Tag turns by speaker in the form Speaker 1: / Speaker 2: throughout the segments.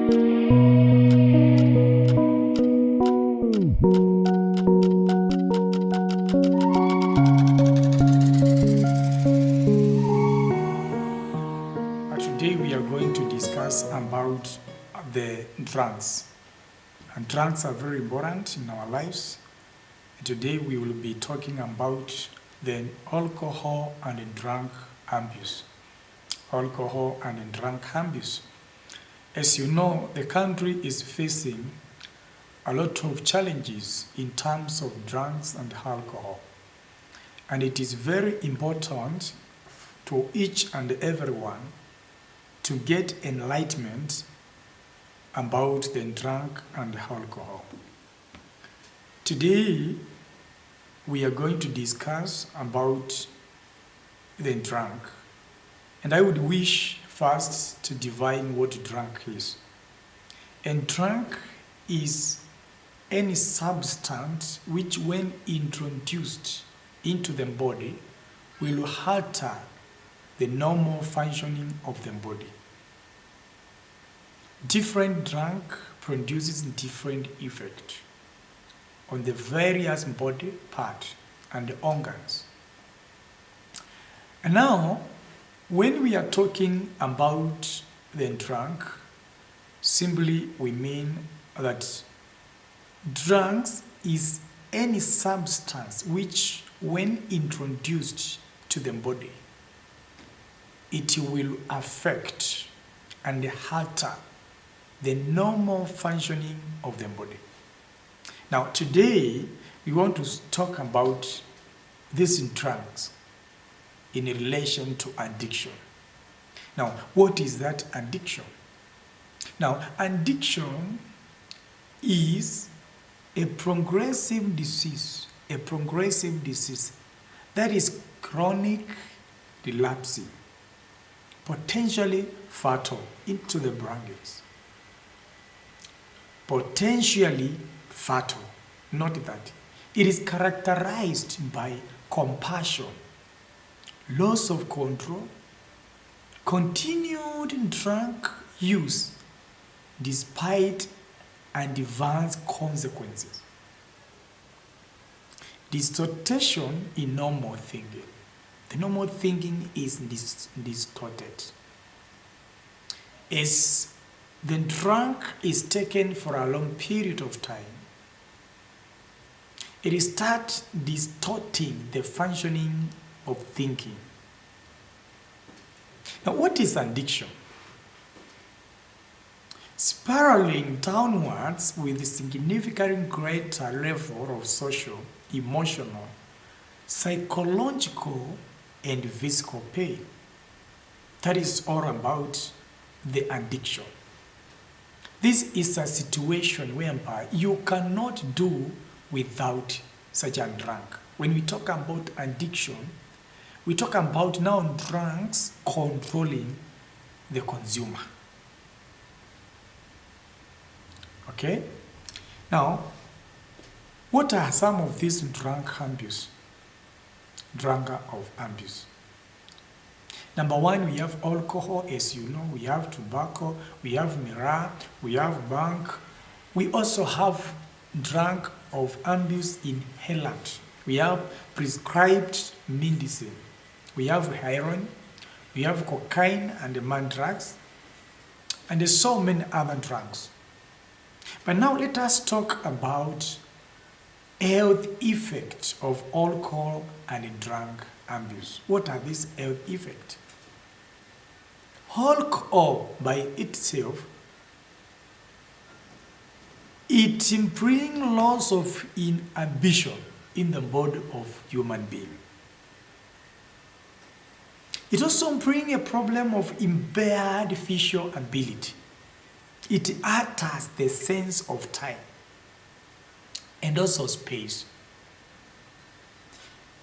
Speaker 1: Today we are going to discuss about the drugs. And drugs are very important in our lives. Today we will be talking about the alcohol and drug abuse. Alcohol and drug abuse. As you know, the country is facing a lot of challenges in terms of drugs and alcohol. And it is very important to each and everyone to get enlightenment about the drug and alcohol. Today, we are going to discuss about the drug. And I would wish first to define what drug is. And drug is any substance which, when introduced into the body, will alter the normal functioning of the body. Different drug produces different effect on the various body parts and the organs. And now, when we are talking about the drug, simply we mean that drugs is any substance which, when introduced to the body, it will affect and alter the normal functioning of the body. Now, today, we want to talk about these drugs in relation to addiction. Now, what is that addiction? Now, addiction is a progressive disease that is chronic, relapsing, potentially fatal, into the brackets. Potentially fatal, not that. It is characterized by compulsion, loss of control, continued drug use despite adverse consequences, distortion in normal thinking. The normal thinking is distorted. As the drug is taken for a long period of time, it starts distorting the functioning of thinking. Now, what is addiction? Spiraling downwards with a significantly greater level of social, emotional, psychological, and physical pain. That is all about the addiction. This is a situation whereby you cannot do without such a drug. When we talk about addiction, we talk about now drugs controlling the consumer. Okay? Now, what are some of these drug abuse? Drug of abuse. Number one, we have alcohol, as you know, we have tobacco, we have mirror, we have bank. We also have drug of abuse inhalant. We have prescribed medicine. We have heroin, we have cocaine and man drugs, and there's so many other drugs. But now let us talk about health effects of alcohol and drug abuse. What are these health effects? Alcohol by itself, it brings loss of inhibition in the body of human being. It also brings a problem of impaired visual ability. It alters the sense of time and also space.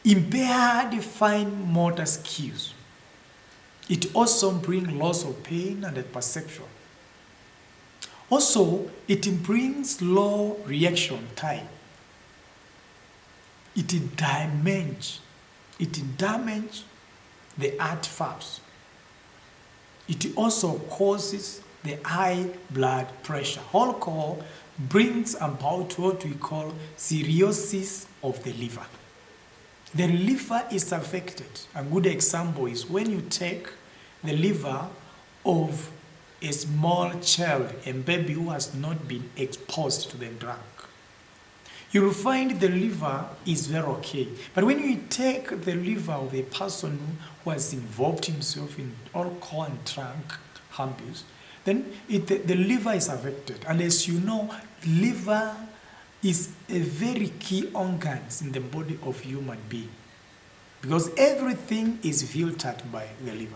Speaker 1: Impaired fine motor skills. It also brings loss of pain and perception. Also, it brings low reaction time. It damages the heart valves. It also causes the high blood pressure. Alcohol brings about what we call cirrhosis of the liver. The liver is affected. A good example is when you take the liver of a small child, a baby who has not been exposed to the drug. You'll find the liver is very okay. But when you take the liver of a person who has involved himself in alcohol and drug abuse, then the liver is affected. And as you know, liver is a very key organ in the body of human being, because everything is filtered by the liver.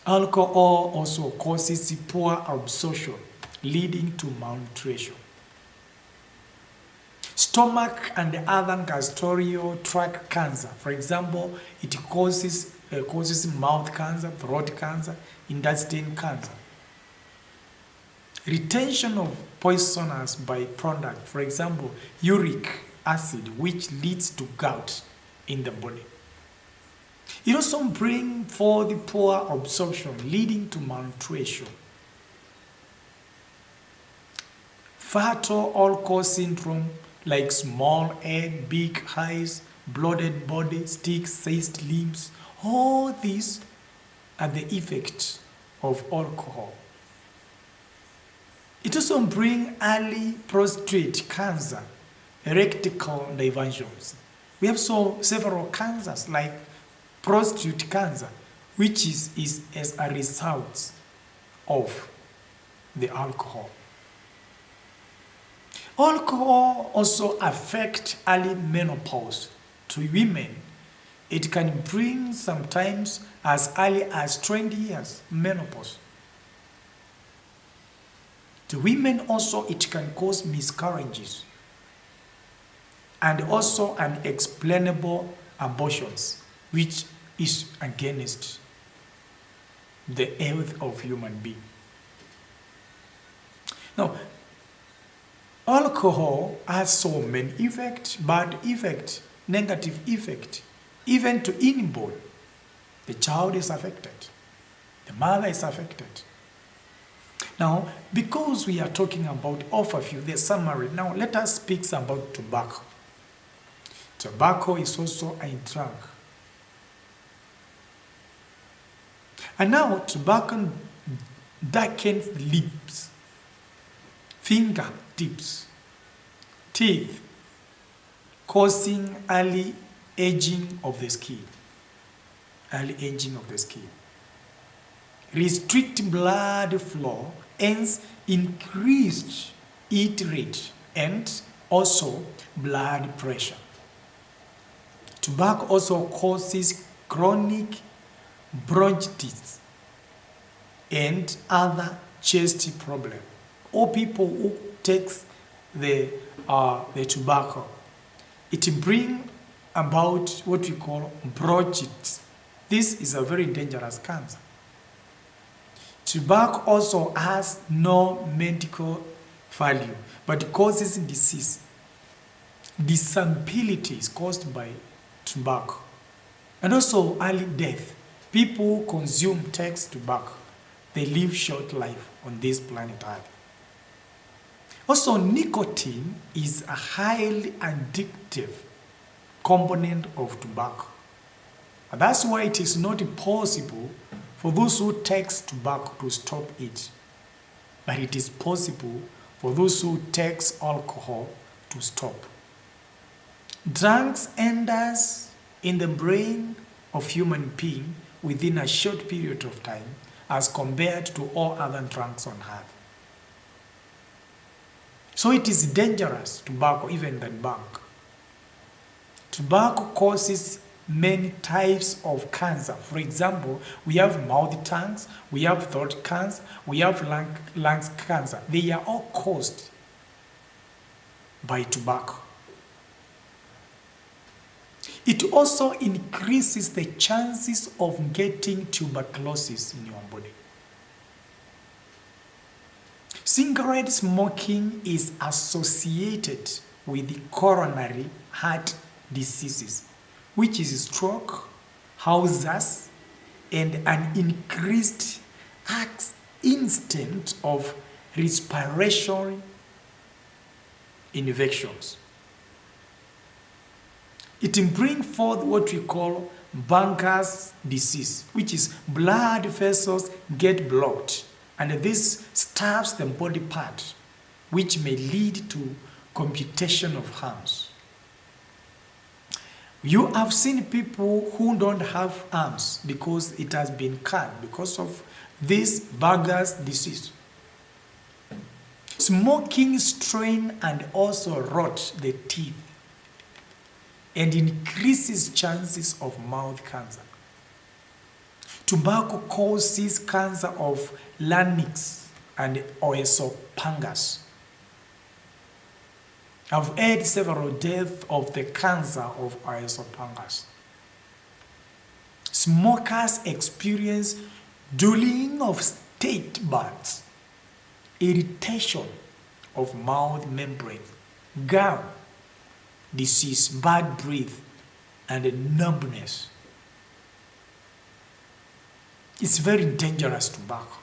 Speaker 1: Alcohol also causes poor absorption, leading to malnutrition. Stomach and other gastrointestinal tract cancer, for example, it causes mouth cancer, throat cancer, intestine cancer. Retention of poisonous byproduct, for example, uric acid, which leads to gout in the body. It also brings forth poor absorption, leading to malnutrition. Fatal alcohol syndrome, like small head, big eyes, bloated body, stick, seized limbs, all these are the effects of alcohol. It also brings early prostate cancer, erectile dysfunctions. We have several cancers like prostate cancer, which is as a result of the alcohol. Alcohol also affects early menopause. To women, it can bring sometimes as early as 20 years menopause. To women also, it can cause miscarriages and also unexplainable abortions, which is against the health of human being. Now, alcohol has so many effects, bad effects, negative effects, even to inborn. The child is affected. The mother is affected. Now, because we are talking about overview, the summary, now let us speak about tobacco. Tobacco is also a drug. And now, tobacco darkens lips, fingertips, teeth, causing early aging of the skin. Early aging of the skin. Restrict blood flow, hence increased heart rate and also blood pressure. Tobacco also causes chronic bronchitis and other chest problems. All people who takes the tobacco, it brings about what we call bronchitis. This is a very dangerous cancer. Tobacco also has no medical value, but causes disease. Disability is caused by tobacco. And also early death. People who consume takes tobacco, they live short life on this planet Earth. Also, nicotine is a highly addictive component of tobacco. And that's why it is not possible for those who take tobacco to stop it. But it is possible for those who take alcohol to stop. Drugs enter in the brain of human being within a short period of time as compared to all other drugs on earth. So it is dangerous, tobacco, even than bank. Tobacco causes many types of cancer. For example, we have mouth cancer, we have throat cancer, we have lungs cancer. They are all caused by tobacco. It also increases the chances of getting tuberculosis in your body. Cigarette smoking is associated with coronary heart diseases, which is stroke, ulcers, and an increased acts instant of respiratory infections. It brings forth what we call Banker's disease, which is blood vessels get blocked, and this stops the body part, which may lead to computation of harms. You have seen people who don't have arms because it has been cut because of this Banker's disease. Smoking strain and also rot the teeth and increases chances of mouth cancer. Tobacco causes cancer of larynx and esophagus. I've had several deaths of the cancer of esophagus. Smokers experience dulling of state buds, irritation of mouth membrane, gum disease, bad breath, and numbness. It's very dangerous tobacco.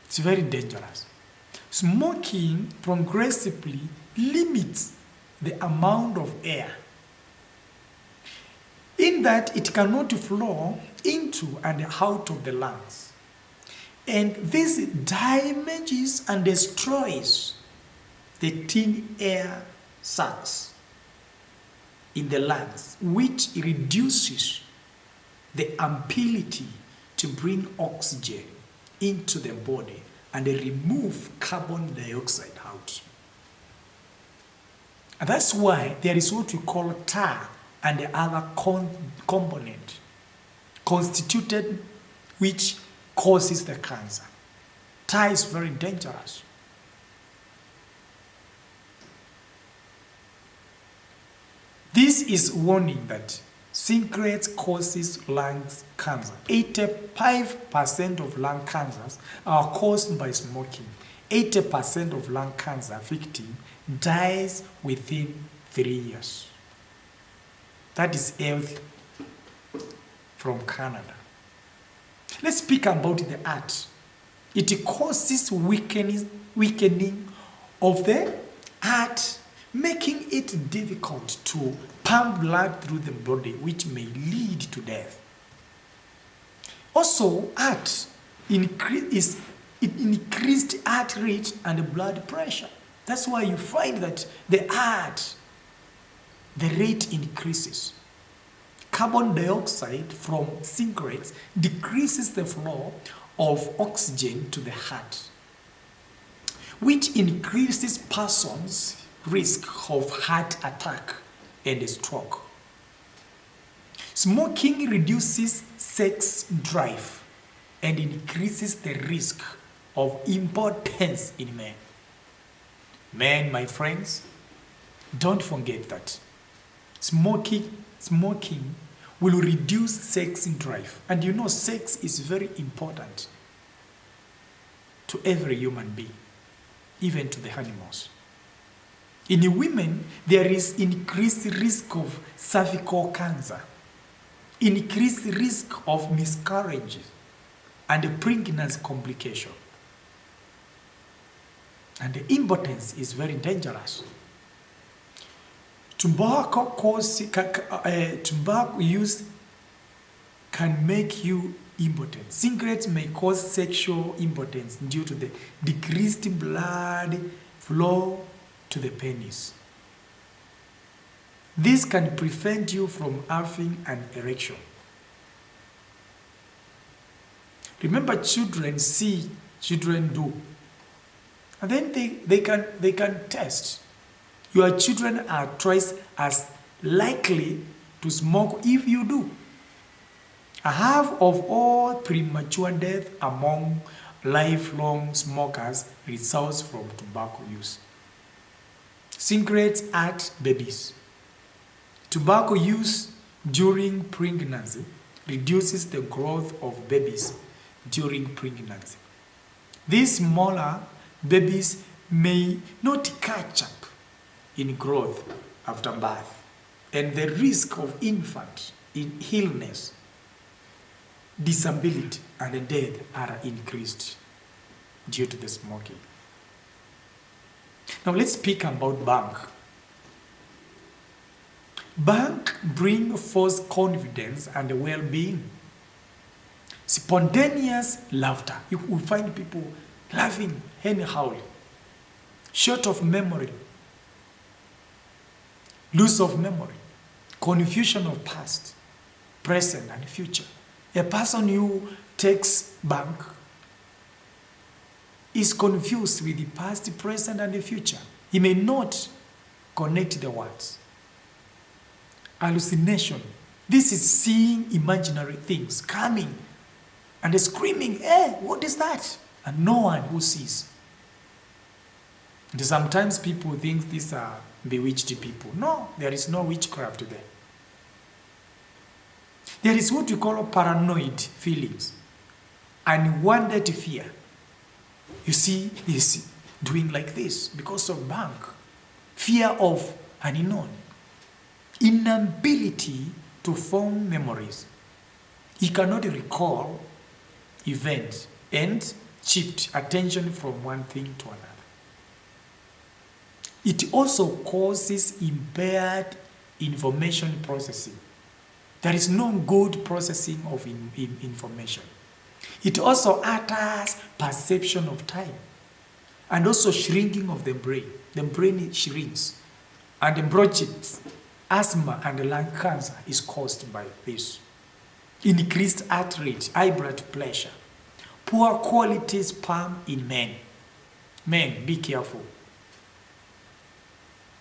Speaker 1: It's very dangerous. Smoking progressively limits the amount of air in that it cannot flow into and out of the lungs. And this damages and destroys the thin air sacs in the lungs, which reduces the ability to bring oxygen into the body and remove carbon dioxide out. And that's why there is what we call tar and the other component constituted which causes the cancer. Tar is very dangerous. This is warning that cigarettes causes lung cancer. 85% of lung cancers are caused by smoking. 80% of lung cancer victim dies within 3 years. That is health from Canada. Let's speak about the heart. It causes weakening of the heart, making it difficult to pump blood through the body, which may lead to death. Also, increased heart rate and blood pressure. That's why you find that the rate increases. Carbon dioxide from cigarettes decreases the flow of oxygen to the heart, which increases person's risk of heart attack and stroke. Smoking reduces sex drive and increases the risk of impotence in men. Men, my friends, don't forget that smoking will reduce sex drive. And you know, sex is very important to every human being, even to the animals. In women, there is increased risk of cervical cancer, increased risk of miscarriages, and pregnancy complication. And the impotence is very dangerous. Tobacco use can make you impotent. Cigarettes may cause sexual impotence due to the decreased blood flow to the penis. This can prevent you from having an erection. Remember, children see, children do. And then they can test. Your children are twice as likely to smoke if you do. Half of all premature death among lifelong smokers results from tobacco use. Cigarettes hurt babies. Tobacco use during pregnancy reduces the growth of babies during pregnancy. These smaller babies may not catch up in growth after birth, and the risk of infant illness disability, and death are increased due to the smoking. Now let's speak about bank. Bank bring forth confidence and well-being. Spontaneous laughter. You will find people laughing anyhow. Short of memory. Loss of memory. Confusion of past, present, and future. A person who takes bank is confused with the past, present, and the future. He may not connect the words. Hallucination. This is seeing imaginary things coming and screaming, "Hey, what is that?" And no one who sees. And sometimes people think these are bewitched people. No, there is no witchcraft there. There is what we call paranoid feelings, unwanted fear. You see, he's doing like this because of bank. Fear of unknown. Inability to form memories. He cannot recall events and shift attention from one thing to another. It also causes impaired information processing. There is no good processing of information. It also alters perception of time and also shrinking of the brain. The brain shrinks and the bronchitis, asthma, and lung cancer is caused by this. Increased heart rate, high blood pressure, poor quality sperm in men. Men, be careful.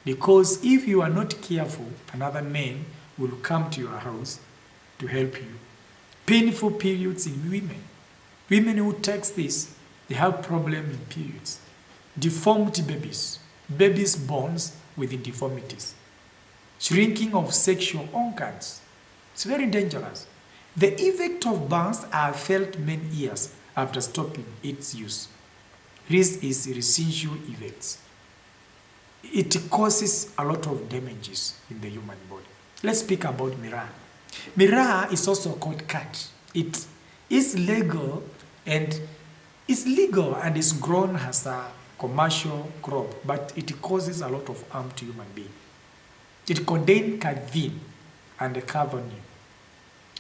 Speaker 1: Because if you are not careful, another man will come to your house to help you. Painful periods in women. Women who take this, they have problems in periods. Deformed babies. Babies born with deformities. Shrinking of sexual organs. It's very dangerous. The effect of banks are felt many years after stopping its use. This is residual effects. It causes a lot of damages in the human body. Let's speak about miraa. Miraa is also called cat. It is legal and is grown as a commercial crop, but it causes a lot of harm to human beings. It contains caffeine and carbonate.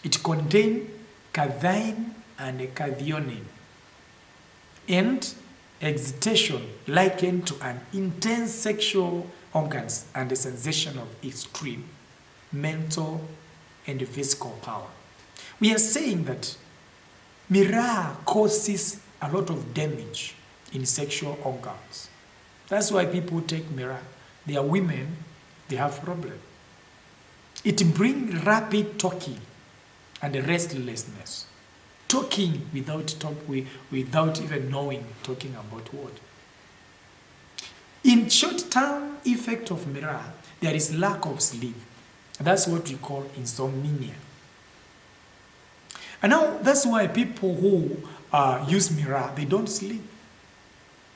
Speaker 1: It contains caffeine and cathepsin, and excitation likened to an intense sexual organs and the sensation of extreme mental and physical power. We are saying that miraa causes a lot of damage in sexual organs. That's why people take miraa. They are women, they have problem. It brings rapid talking and restlessness. Talking without even knowing talking about what. In short-term effect of miraa, there is lack of sleep. That's what we call insomnia. And now that's why people who use miraa, they don't sleep.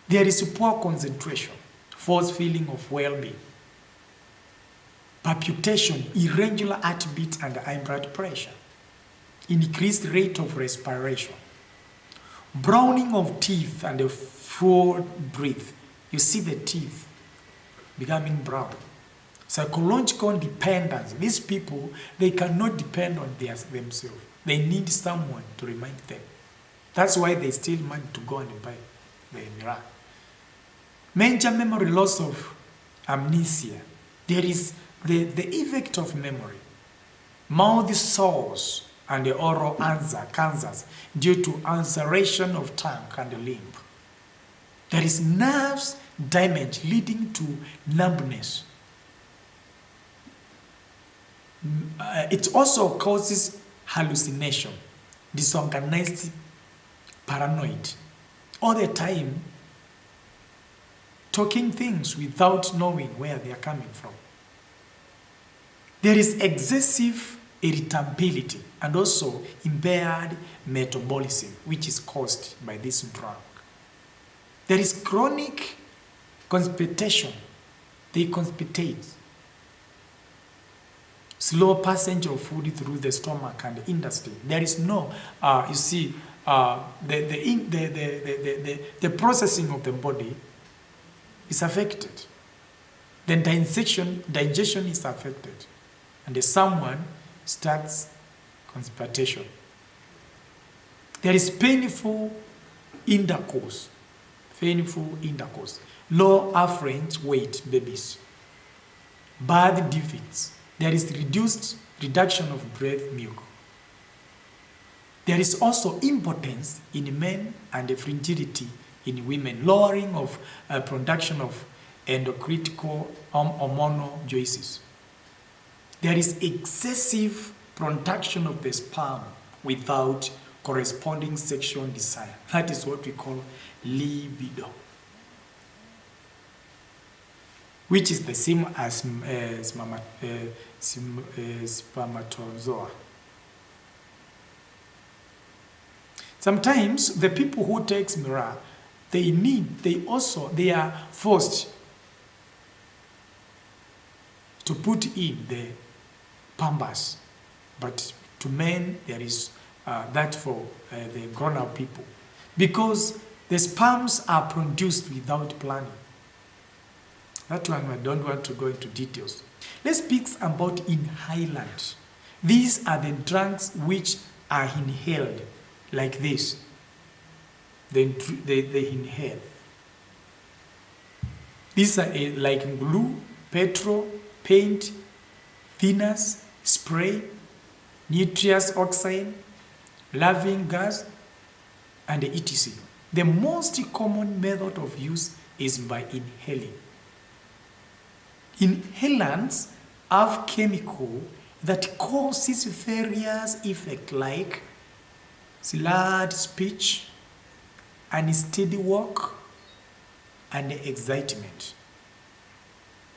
Speaker 1: There is poor concentration, false feeling of well-being, palpitation, irregular heartbeat, and high blood pressure, increased rate of respiration, browning of teeth and a full breath. You see the teeth becoming brown. Psychological dependence. These people, they cannot depend on themselves. They need someone to remind them. That's why they still manage to go and buy the miraa. Major memory loss of amnesia. There is the effect of memory. Mouth sores and the oral cancers due to ulceration of tongue and limb. There is nerves damage leading to numbness. It also causes hallucination, disorganized, paranoid. All the time, talking things without knowing where they are coming from. There is excessive irritability and also impaired metabolism, which is caused by this drug. There is chronic constipation. They constipate. slow passage of food through the stomach and the intestine. There is no, you see, the processing of the body is affected. Then digestion is affected. And someone starts constipation. There is painful intercourse, low average weight babies, birth defects. There is reduction of breast milk. There is also impotence in men and fragility in women, lowering of production of endocritical hormonal juices. There is excessive production of the sperm without corresponding sexual desire. That is what we call libido, which is the same as spermatozoa. Sometimes the people who take Mira, they are forced to put in the Pampers, but to men there is that for the grown-up people, because the sperms are produced without planning. That one I don't want to go into details. Let's speak about inhalant. These are the drugs which are inhaled like this. They inhale. These are like glue, petrol, paint, thinners, spray, nitrous oxide, laughing gas, and etc. The most common method of use is by inhaling. Inhalants have chemical that causes various effects like slurred speech, unsteady walk, and excitement.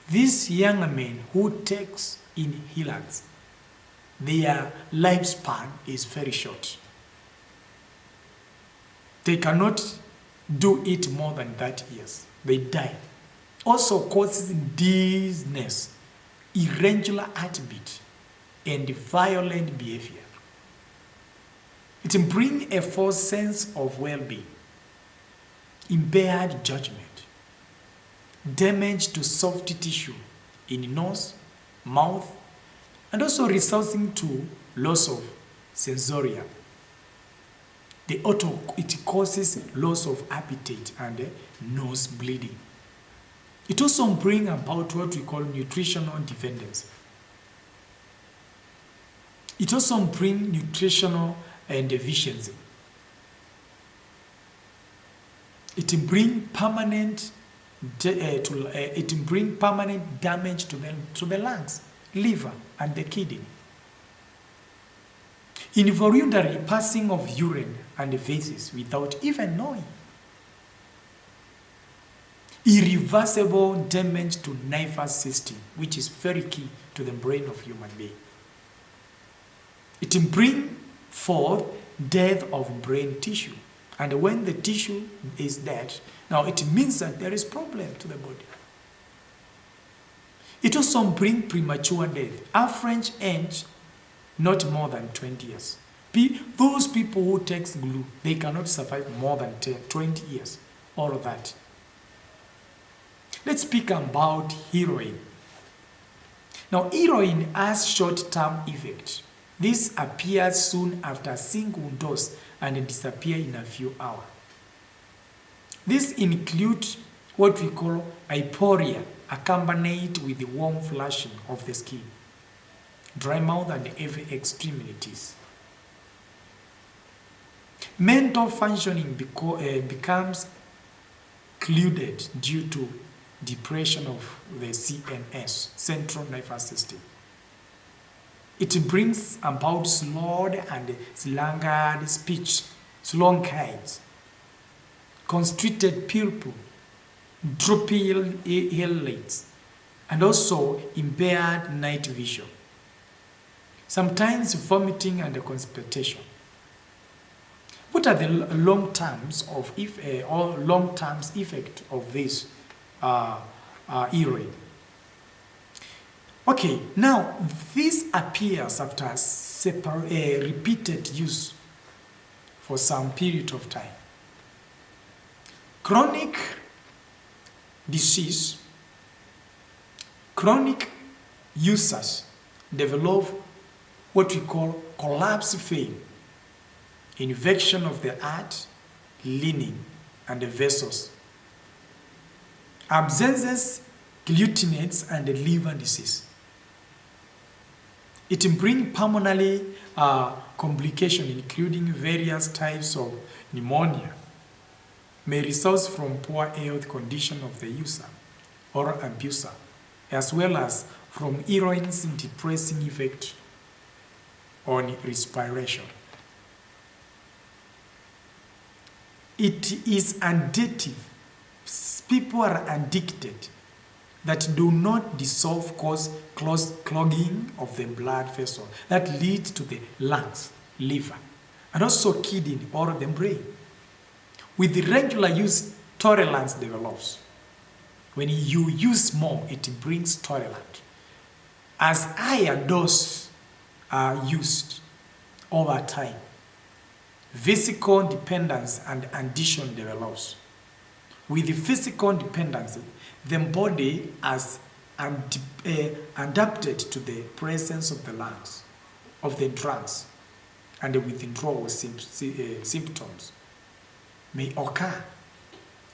Speaker 1: These young men who takes inhalants, their lifespan is very short. They cannot do it more than 30 years. They die. Also causes dizziness, irregular heartbeat, and violent behavior. It brings a false sense of well-being, impaired judgment, damage to soft tissue in nose, mouth, and also resulting to loss of sensoria. It causes loss of appetite and nose bleeding. It also brings about what we call nutritional dependence. It also brings nutritional deficiency. It brings permanent damage to the lungs, liver, and the kidney. Involuntary passing of urine and feces without even knowing. Irreversible damage to nervous system, which is very key to the brain of human being. It brings forth death of brain tissue. And when the tissue is dead, now it means that there is problem to the body. It also brings premature death. Average age, not more than 20 years. Those people who take glue, they cannot survive more than 20 years. All of that. Let's speak about heroin. Now, heroin has short-term effect. This appears soon after a single dose and disappears in a few hours. This includes what we call hyporia, accompanied with the warm flushing of the skin, dry mouth, and heavy extremities. Mental functioning becomes clouded due to depression of the CNS, central nervous system. It brings about slurred and slurred speech, slonkites, constricted pupil, droopy eyelids, and also impaired night vision. Sometimes vomiting and constipation. What are the long-term effect of this heroin? Okay, now this appears after repeated use for some period of time. Chronic disease, chronic users develop what we call collapse vein, infection of the heart, lining, and the vessels, abscesses, glutenates, and the liver disease. It brings pulmonary complications, including various types of pneumonia, may result from poor health condition of the user or abuser, as well as from heroin's depressing effect on respiration. It is addictive. People are addicted that do not dissolve, cause clogging of the blood vessel that leads to the lungs, liver, and also kidney or the brain. With the regular use, tolerance develops. When you use more, it brings tolerance. As higher doses are used over time, physical dependence and addiction develops. With the physical dependency, the body has adapted to the presence of the lungs, of the drugs, and the withdrawal symptoms may occur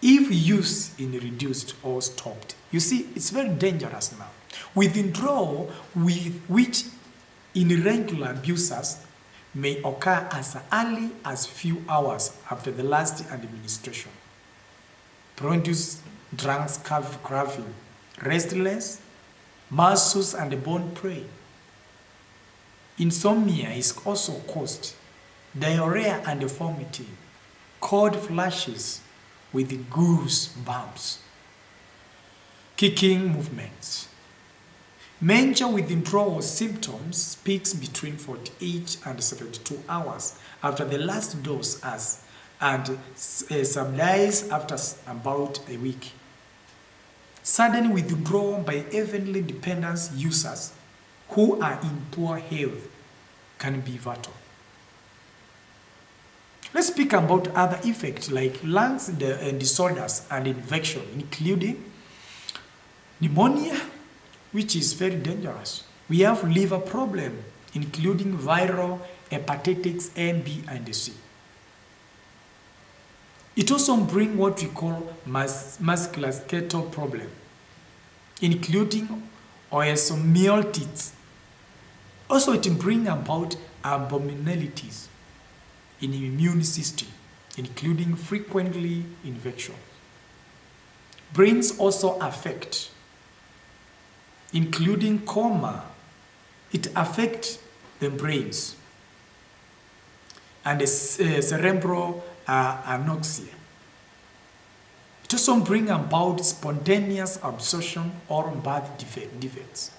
Speaker 1: if use is reduced or stopped. You see, it's very dangerous now. Withdrawal, which in regular abusers may occur as early as few hours after the last administration. Produce drunks craving, restless, muscles and bone pain. Insomnia is also caused, diarrhea and vomiting, cold flashes with goosebumps, kicking movements. Major withdrawal symptoms peaks between 48 and 72 hours after the last dose and subsides after about a week. Sudden withdrawal by heavily dependent users who are in poor health can be fatal. Let's speak about other effects like lungs disorders and infection, including pneumonia, which is very dangerous. We have liver problem, including viral hepatitis A, B, and C. It also brings what we call musculoskeletal problem, including osteomyelitis. Also, it brings about abnormalities in the immune system, including frequently infection. Brains also affect, including coma. It affects the brains and the cerebral anoxia. It also brings about spontaneous absorption or birth defects.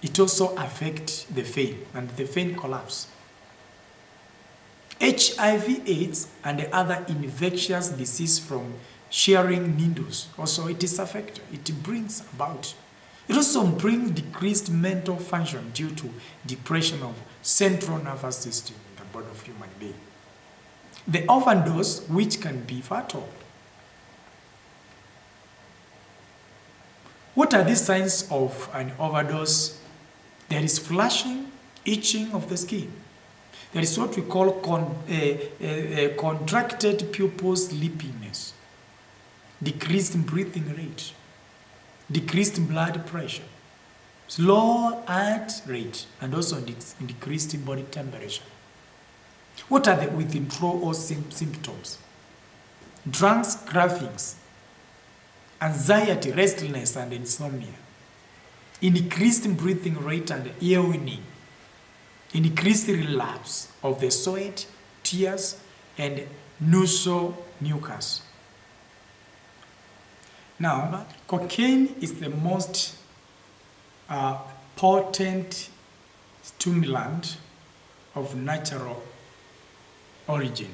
Speaker 1: It also affects the vein and the vein collapse. HIV/AIDS and the other infectious disease from sharing needles, also it is affected. It brings about. It also brings decreased mental function due to depression of central nervous system in the body of human being. The overdose, which can be fatal. What are the signs of an overdose? There is flushing, itching of the skin. There is what we call contracted pupil sleepiness, decreased breathing rate, decreased blood pressure, slow heart rate, and also decreased body temperature. What are the withdrawal symptoms? Drunks, cravings, anxiety, restlessness, and insomnia, increased breathing rate and yawning, increased relapse of the sweat, tears, and nasal mucus. Now, cocaine is the most potent stimulant of natural origin,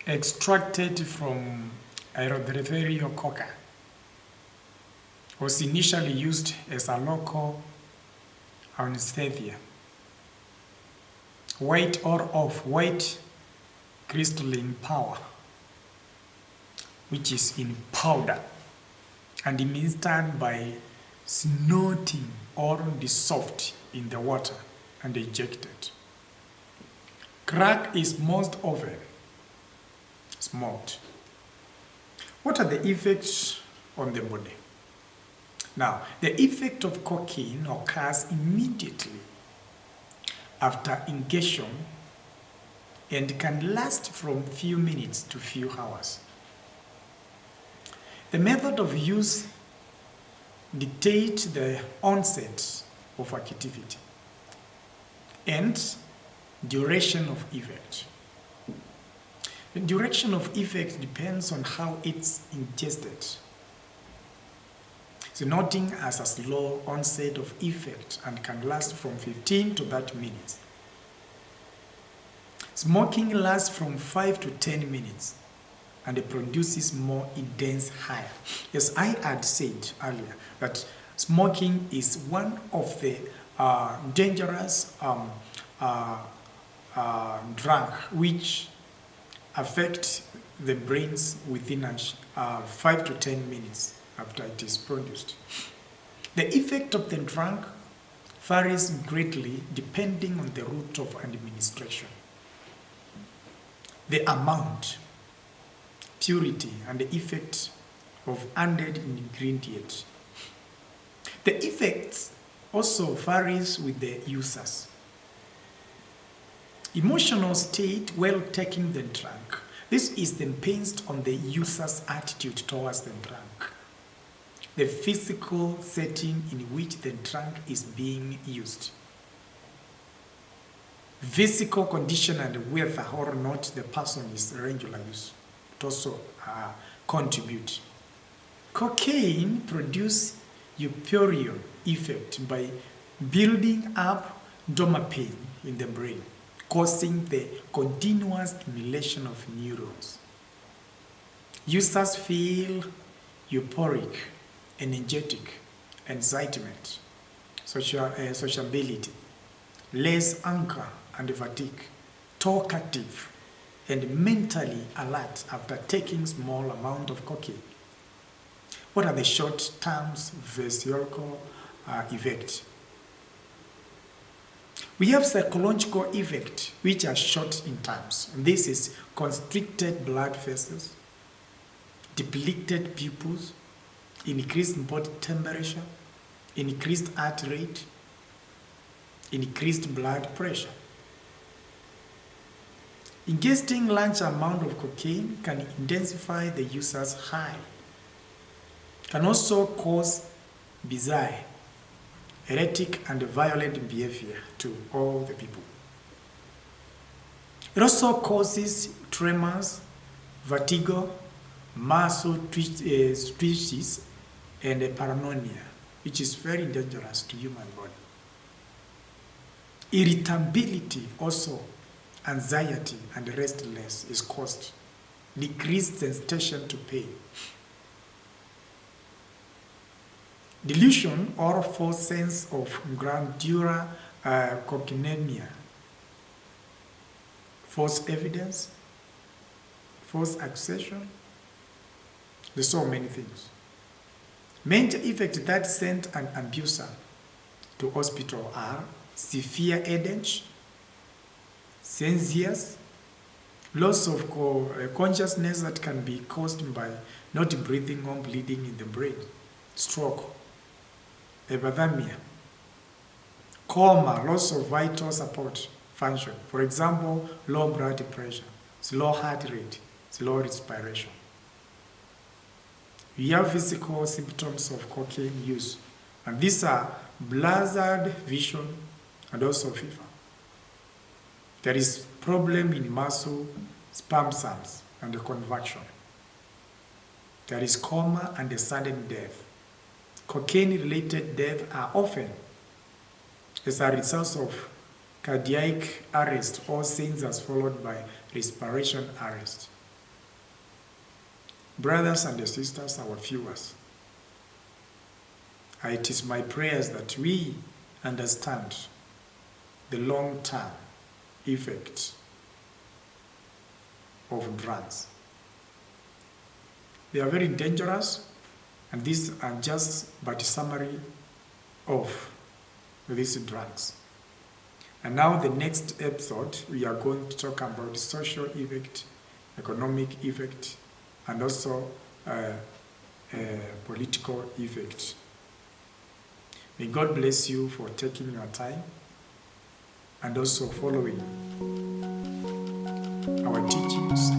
Speaker 1: extracted from Erythrococa, was initially used as a local anesthesia. White or off-white crystalline powder, which is in powder, and administered by snorting or dissolved in the water and ejected. Crack is most often smoked. What are the effects on the body? Now, the effect of cocaine occurs immediately after ingestion and can last from few minutes to few hours. The method of use dictates the onset of activity and duration of effect. The duration of effect depends on how it's ingested. So noting as a slow onset of effect and can last from 15 to 30 minutes. Smoking lasts from 5 to 10 minutes and it produces more intense high. Yes, I had said earlier that smoking is one of the dangerous drug which affect the brains within 5 to 10 minutes after it is produced. The effect of the drug varies greatly depending on the route of administration, the amount, purity, and the effect of added ingredients. The effects also varies with the users. Emotional state while taking the drug. This is based on the user's attitude towards the drug. The physical setting in which the drug is being used. Physical condition and whether or not the person is regular use. It also contribute. Cocaine produces euphoric effect by building up dopamine in the brain, causing the continuous stimulation of neurons. Users feel euphoric, energetic, excitement, sociability, less anger and fatigue, talkative, and mentally alert after taking small amount of cocaine. What are the short-term physiological effects? We have psychological effects which are short in terms. This is constricted blood vessels, depleted pupils, increased body temperature, increased heart rate, increased blood pressure. Ingesting large amount of cocaine can intensify the user's high. Can also cause bizarre, erratic, and violent behavior to all the people. It also causes tremors, vertigo, muscle twitches, and paranoia, which is very dangerous to human body. Irritability also, anxiety and restlessness is caused. Decreased sensation to pain. Delusion or false sense of grandeur, cocainemia, false evidence, false accusation. There's so many things. Major effects that send an abuser to hospital are severe headache, seizures, loss of consciousness that can be caused by not breathing or bleeding in the brain, stroke, hypothermia, coma, loss of vital support function. For example, low blood pressure, slow heart rate, slow respiration. We have physical symptoms of cocaine use, and these are blurred vision and also fever. There is problem in muscle spasms and convulsion. There is coma and a sudden death. Cocaine-related deaths are often as a result of cardiac arrest or seizures followed by respiration arrest. Brothers and sisters, our viewers, It is my prayers that we understand the long-term effect of drugs. They are very dangerous, and these are just but a summary of these drugs. And now the next episode, we are going to talk about the social effect, economic effect, and also political effect. May God bless you for taking your time and also following our teachings